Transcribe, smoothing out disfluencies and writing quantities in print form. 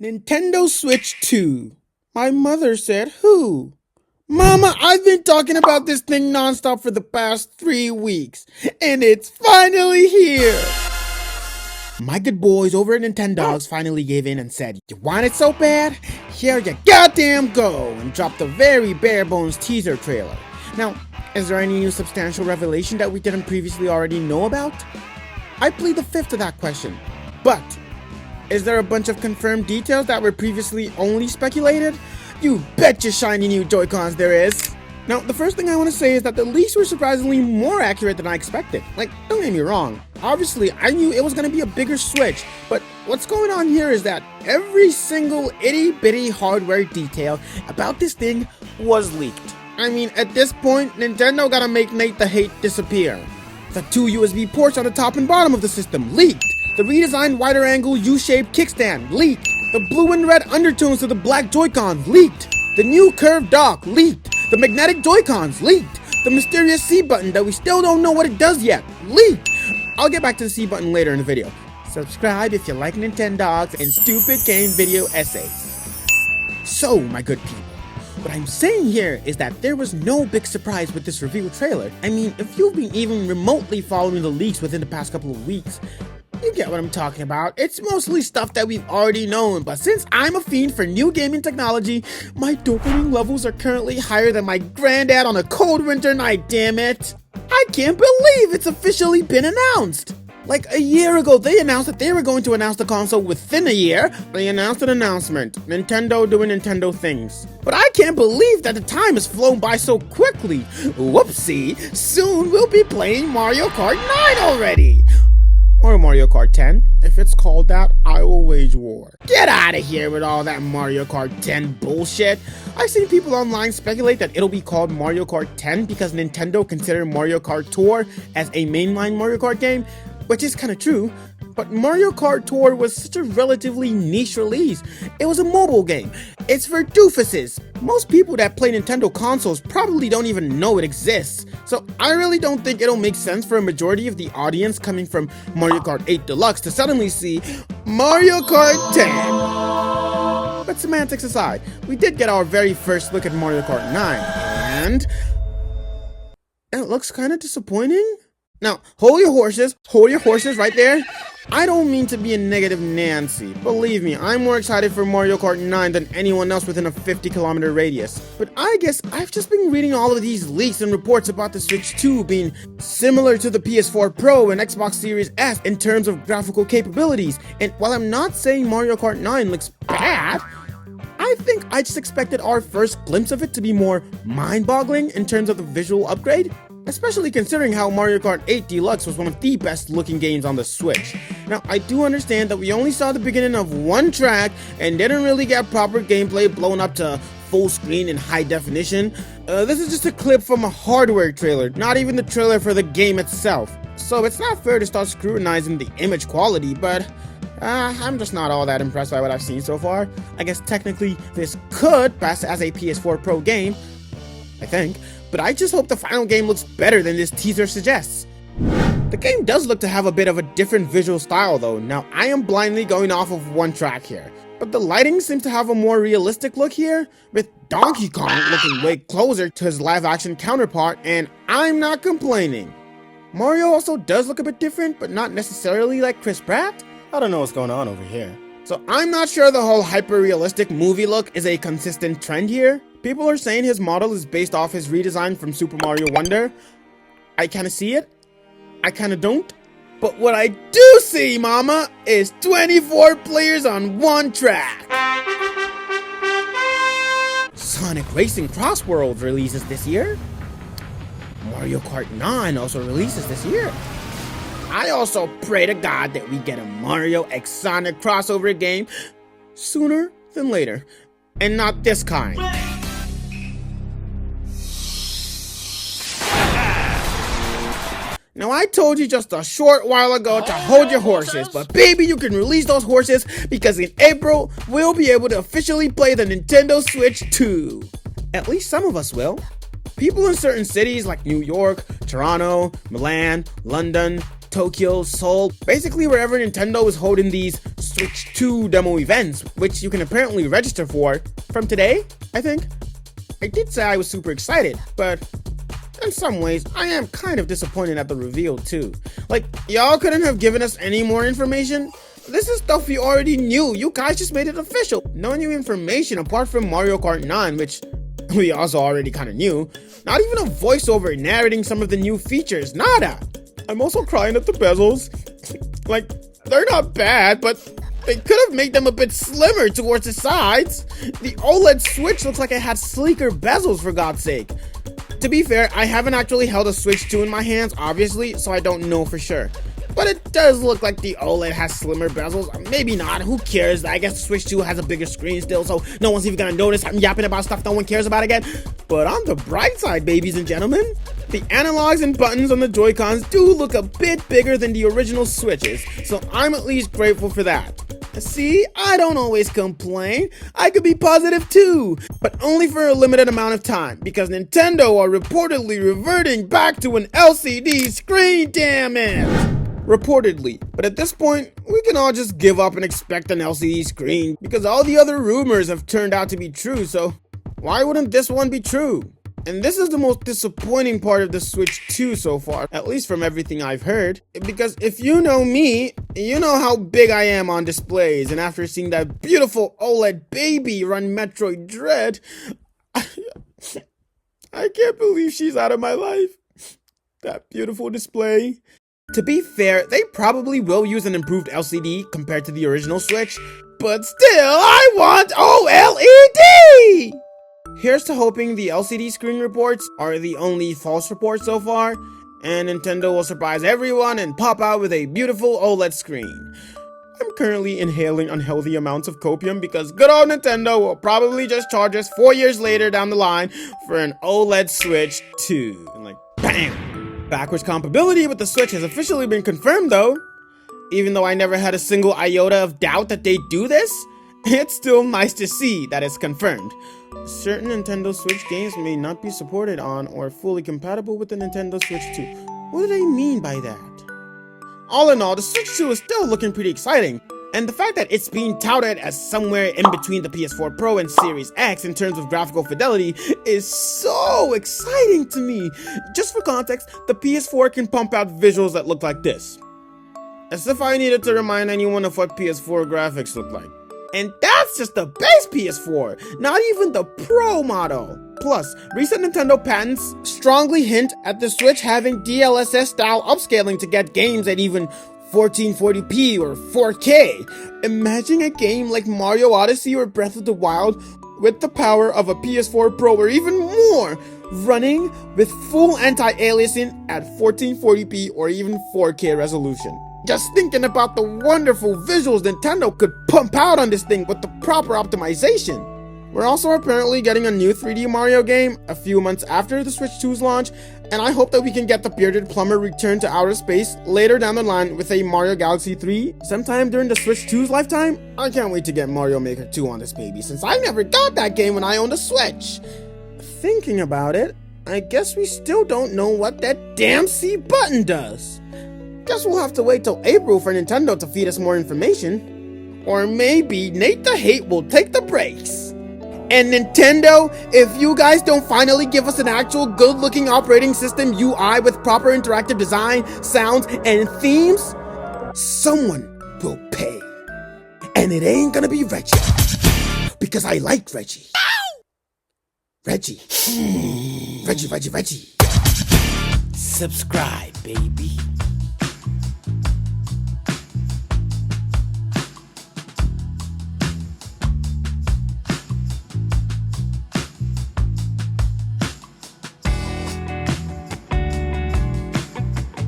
Nintendo Switch 2. My mother said, who? Mama, I've been talking about this thing nonstop for the past 3 weeks, and it's finally here! My good boys over at Nintendogs finally gave in and said, you want it so bad? Here you goddamn go! And dropped a very bare bones teaser trailer. Now, is there any new substantial revelation that we didn't previously already know about? I plead the fifth to that question. But, is there a bunch of confirmed details that were previously only speculated? You bet your shiny new Joy-Cons there is! Now, the first thing I want to say is that the leaks were surprisingly more accurate than I expected. Like, don't get me wrong. Obviously, I knew it was going to be a bigger Switch, but what's going on here is that every single itty-bitty hardware detail about this thing was leaked. I mean, at this point, Nintendo gotta make Nate the hate disappear. The 2 USB ports on the top and bottom of the system leaked. The redesigned wider angle U-shaped kickstand leaked. The blue and red undertones to the black Joy-Cons leaked. The new curved dock leaked. The magnetic Joy-Cons leaked. The mysterious C button that we still don't know what it does yet leaked. I'll get back to the C button later in the video. Subscribe if you like Nintendogs and stupid game video essays. So, my good people, what I'm saying here is that there was no big surprise with this reveal trailer. I mean, if you've been even remotely following the leaks within the past couple of weeks, you get what I'm talking about. It's mostly stuff that we've already known, but since I'm a fiend for new gaming technology, my dopamine levels are currently higher than my granddad on a cold winter night, damn it! I can't believe it's officially been announced! Like a year ago, they announced that they were going to announce the console within a year. They announced an announcement. Nintendo doing Nintendo things. But I can't believe that the time has flown by so quickly. Whoopsie, soon we'll be playing Mario Kart 9 already. Or Mario Kart 10. If it's called that, I will wage war. Get out of here with all that Mario Kart 10 bullshit. I've seen people online speculate that it'll be called Mario Kart 10 because Nintendo considered Mario Kart Tour as a mainline Mario Kart game, which is kinda true, but Mario Kart Tour was such a relatively niche release. It was a mobile game. It's for doofuses. Most people that play Nintendo consoles probably don't even know it exists. So I really don't think it'll make sense for a majority of the audience coming from Mario Kart 8 Deluxe to suddenly see Mario Kart 10. But semantics aside, we did get our very first look at Mario Kart 9, and it looks kinda disappointing. Now, hold your horses right there. I don't mean to be a negative Nancy. Believe me, I'm more excited for Mario Kart 9 than anyone else within a 50-kilometer radius. But I guess I've just been reading all of these leaks and reports about the Switch 2 being similar to the PS4 Pro and Xbox Series S in terms of graphical capabilities. And while I'm not saying Mario Kart 9 looks bad, I think I just expected our first glimpse of it to be more mind-boggling in terms of the visual upgrade. Especially considering how Mario Kart 8 Deluxe was one of the best looking games on the Switch. Now, I do understand that we only saw the beginning of one track and didn't really get proper gameplay blown up to full screen in high definition. This is just a clip from a hardware trailer, not even the trailer for the game itself. So it's not fair to start scrutinizing the image quality, but I'm just not all that impressed by what I've seen so far. I guess technically this could pass as a PS4 Pro game, I think. But I just hope the final game looks better than this teaser suggests. The game does look to have a bit of a different visual style though. Now, I am blindly going off of one track here, but the lighting seems to have a more realistic look here, with Donkey Kong looking way closer to his live-action counterpart, and I'm not complaining. Mario also does look a bit different, but not necessarily like Chris Pratt. I don't know what's going on over here. So I'm not sure the whole hyper-realistic movie look is a consistent trend here. People are saying his model is based off his redesign from Super Mario Wonder. I kinda see it, I kinda don't. But what I do see, mama, is 24 players on one track. Sonic Racing Cross Worlds releases this year. Mario Kart 9 also releases this year. I also pray to God that we get a Mario x Sonic crossover game sooner than later. And not this kind. Now, I told you just a short while ago to hold your horses, but baby, you can release those horses because in April, we'll be able to officially play the Nintendo Switch 2. At least some of us will. People in certain cities like New York, Toronto, Milan, London, Tokyo, Seoul, basically wherever Nintendo is holding these Switch 2 demo events, which you can apparently register for from today, I think. I did say I was super excited, but in some ways, I am kind of disappointed at the reveal too. Like, y'all couldn't have given us any more information? This is stuff we already knew. You guys just made it official. No new information apart from Mario Kart 9, which we also already kind of knew. Not even a voiceover narrating some of the new features. Nada. I'm also crying at the bezels. Like, they're not bad, but they could have made them a bit slimmer towards the sides. The OLED Switch looks like it had sleeker bezels, for God's sake. To be fair, I haven't actually held a Switch 2 in my hands, obviously, so I don't know for sure. But it does look like the OLED has slimmer bezels. Maybe not, who cares? I guess the Switch 2 has a bigger screen still, so no one's even gonna notice I'm yapping about stuff no one cares about again. But on the bright side, babies and gentlemen, the analogs and buttons on the Joy-Cons do look a bit bigger than the original Switches, so I'm at least grateful for that. See, I don't always complain. I could be positive too, but only for a limited amount of time, because Nintendo are reportedly reverting back to an LCD screen, damn it! Reportedly, but at this point, we can all just give up and expect an LCD screen, because all the other rumors have turned out to be true, so why wouldn't this one be true? And this is the most disappointing part of the Switch 2 so far, at least from everything I've heard. Because if you know me, you know how big I am on displays, and after seeing that beautiful OLED baby run Metroid Dread, I can't believe she's out of my life. That beautiful display. To be fair, they probably will use an improved LCD compared to the original Switch, but still, I want OLED! Here's to hoping the LCD screen reports are the only false reports so far, and Nintendo will surprise everyone and pop out with a beautiful OLED screen. I'm currently inhaling unhealthy amounts of copium because good old Nintendo will probably just charge us 4 years later down the line for an OLED Switch 2. And like, bam! Backwards compatibility with the Switch has officially been confirmed though. Even though I never had a single iota of doubt that they'd do this, it's still nice to see that it's confirmed. Certain Nintendo Switch games may not be supported on or fully compatible with the Nintendo Switch 2. What do they mean by that? All in all, the Switch 2 is still looking pretty exciting, and the fact that it's being touted as somewhere in between the PS4 Pro and Series X in terms of graphical fidelity is so exciting to me. Just for context, the PS4 can pump out visuals that look like this. As if I needed to remind anyone of what PS4 graphics look like. And that's just the base PS4, not even the Pro model. Plus, recent Nintendo patents strongly hint at the Switch having DLSS style upscaling to get games at even 1440p or 4K. Imagine a game like Mario Odyssey or Breath of the Wild with the power of a PS4 Pro or even more, running with full anti-aliasing at 1440p or even 4K resolution. Just thinking about the wonderful visuals Nintendo could pump out on this thing with the proper optimization. We're also apparently getting a new 3D Mario game a few months after the Switch 2's launch, and I hope that we can get the bearded plumber return to outer space later down the line with a Mario Galaxy 3 sometime during the Switch 2's lifetime. I can't wait to get Mario Maker 2 on this baby, since I never got that game when I owned a Switch. Thinking about it, I guess we still don't know what that damn C button does. Guess we'll have to wait till April for Nintendo to feed us more information. Or maybe Nate the Hate will take the breaks. And Nintendo, if you guys don't finally give us an actual good-looking operating system UI with proper interactive design, sounds, and themes, someone will pay. And it ain't gonna be Reggie. Because I like Reggie. Reggie. Reggie. Subscribe, baby.